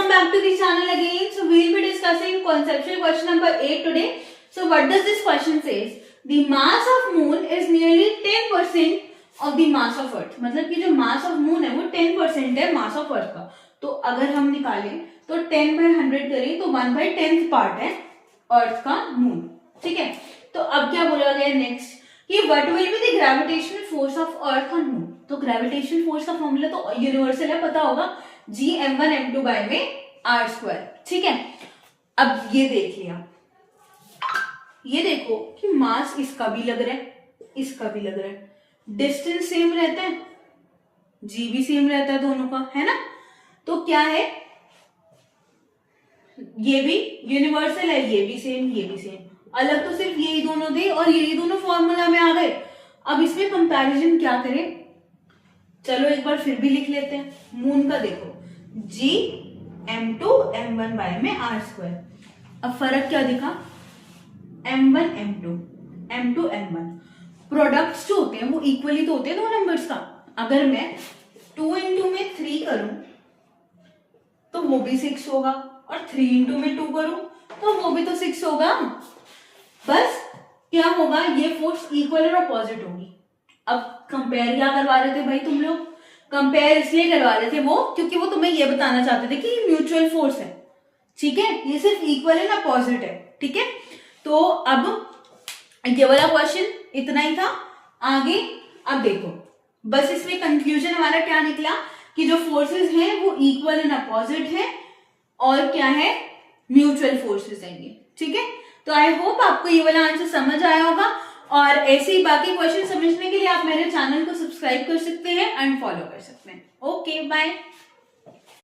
welcome back to the channel again. So we'll be discussing conceptual question number 8 today. So what does this question says? The mass of moon is nearly 10% of the mass of earth. मतलब कि जो mass of moon है वो 10% है mass of earth का. तो अगर हम निकालें तो 10/100 करें तो 1/10th पार्ट है अर्थ का मून. ठीक है. तो अब क्या बोला गया नेक्स्ट कि what will be the gravitational force of earth on moon. तो ग्रेविटेशनल फोर्स का फॉर्मूला तो यूनिवर्सल है, पता होगा, Gm1m2 बाय में r². ठीक है. अब ये देख लिया, ये देखो कि मास इसका भी लग रहा है, इसका भी लग रहा है, डिस्टेंस सेम रहता है, जी भी सेम रहता है दोनों का, है ना. तो क्या है, ये भी यूनिवर्सल है, ये भी सेम, ये भी सेम. अलग तो सिर्फ यही दोनों थे और यही दोनों फॉर्मूला में आ गए. अब इसमें कंपैरिजन क्या करें, चलो एक बार फिर भी लिख लेते हैं. मून का देखो Gm2m1 बाय में r². अब फर्क क्या दिखा, m1 m2 m2 m1. Products जो होते हैं वो इक्वली तो होते हैं दो नंबर्स का. अगर मैं 2 into में 3 करूं तो वो भी 6 होगा और 3 into में 2 करूं तो वो भी तो 6 होगा. बस क्या होगा, ये फोर्स इक्वल और अपोजिट होगी. अब कंपेयर क्या करवा रहे थे भाई तुम लोग, कंपेयर इसलिए करवा रहे थे वो क्योंकि वो तुम्हें ये बताना चाहते थे कि ये म्यूचुअल फोर्स है. ठीक है, ये सिर्फ इक्वल एंड अपोजिट है. ठीक है. तो अब ये वाला क्वेश्चन इतना ही था. आगे अब देखो, बस इसमें कंक्लूजन हमारा क्या निकला कि जो फोर्सेस हैं वो इक्वल एंड अपोजिट है और क्या है, म्यूचुअल फोर्सेस हैं ये. ठीक है. तो आई होप आपको ये वाला आंसर समझ आया होगा और ऐसे ही बाकी क्वेश्चन समझने के लिए आप मेरे चैनल को सब्सक्राइब कर सकते हैं एंड फॉलो कर सकते हैं. Okay, bye.